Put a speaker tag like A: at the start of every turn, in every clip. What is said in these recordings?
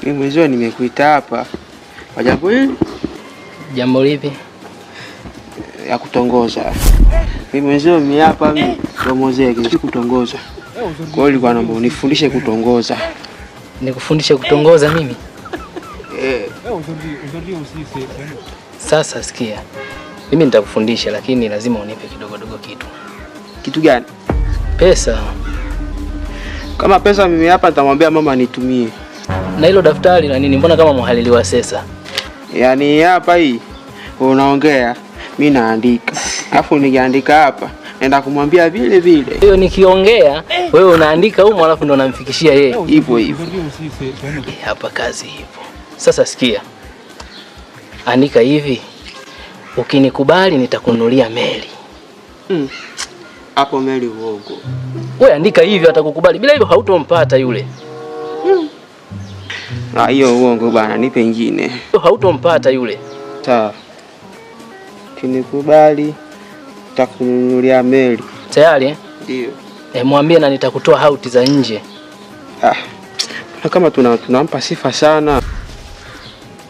A: Mimi mwenzio nimekuita hapa kwa jambo hili.
B: Jambo lipi?
A: Ya kutongoza. Mimi mwenzio mimi hapa promozea kitu kutongoza. Kwa hiyo nilikuwa naomba unifundishe kutongoza.
B: Nikufundishe kutongoza mimi? Sasa sikia. Mimi nitakufundisha lakini lazima unipe kidogo kitu.
A: Kitu gani?
B: Pesa.
A: Kama pesa mimi hapa nitamwambia mama nitumie.
B: Na hilo daftari la nini? Mbona kama mhalili wa sesa?
A: Yaani hapa hii unaongea, mimi naandika. Alafu nikiandika hapa naenda kumwambia vile vile.
B: Hiyo nikiongea, wewe unaandika huko alafu ndo unamfikishia yeye.
A: Hivyo hivyo.
B: Hapa kazi hivyo. Sasa sikia. Andika hivi. Ukinikubali nitakununulia meli.
A: Hapo meli uongo.
B: Wewe andika hivyo atakukubali. Bila hivyo hautompata yule.
A: Na hiyo uongo bana, nipe nyingine.
B: Hautompata yule.
A: Sawa. Ukinikubali nitakununulia meli.
B: Tayari eh?
A: Ndio.
B: Mwambie na nitakutoa hauti za nje.
A: Kama tunampa sifa sana.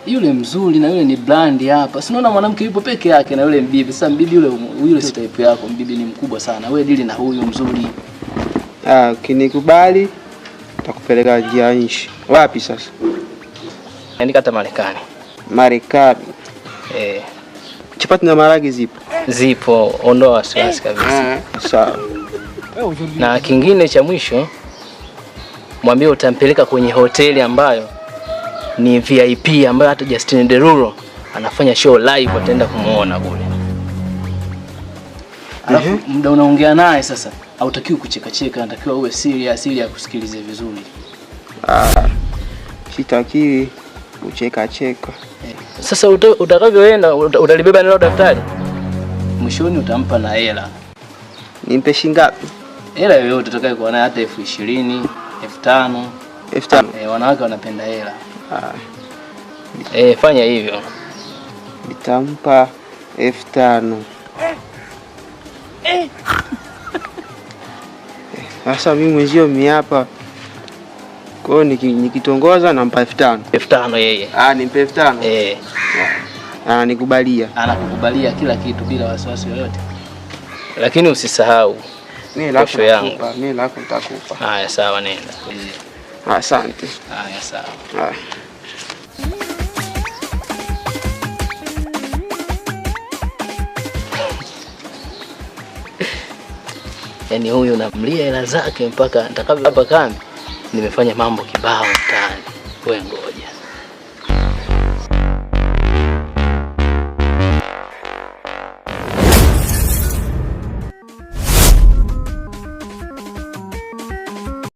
B: Yule mzuri na yule ni brand hapa. Si unaona mwanamke yupo peke yake na yule mbibi. Sasa mbibi yule si type yako, mbibi ni mkubwa sana. Wewe dili na huyu mzuri.
A: Ukinikubali nitakupeleka njia nchi. Wapi sasa?
B: Andika hata Marekani.
A: Marekani. Chapati na maragi zipo?
B: Zipo, ondoa wasiwasi kabisa.
A: Sawa.
B: Na kingine cha mwisho, mwambie utampeleka kwenye hoteli ambayo ni VIP ambayo hata Justin Derulo anafanya show live, ataenda kumuona kule. Alafu muda unaongea naye sasa, hautakiwi kucheka, anatakiwa uwe serious ili akusikilize vizuri.
A: Sitakiwi kucheka.
B: Sasa utakavyoenda utalibeba nalo daftari. Mwishoni utampa na hela.
A: Nimpe shingapi?
B: Hela yoyote utakayokuwa nayo, hata 20,000, 5,000.
A: 5,000.
B: Wanawake wanapenda hela. Fanya hivyo.
A: Nitampa 5,000. Sasa mimi mwenzio mimi hapa. Kwa hiyo nikitongoza nampa 5,000.
B: 5,000 yeye.
A: Nimpe 5,000. Ananikubalia.
B: Anakukubalia kila kitu bila wasiwasi yoyote. Lakini usisahau kesho yangu.
A: Mimi lako nitakupa.
B: Haya sawa, nenda.
A: Asante.
B: Haya sawa. Yaani huyu namlia hela zake mpaka nitakavyo hapa kambi nimefanya mambo kibao mtaani. Wewe ngoja.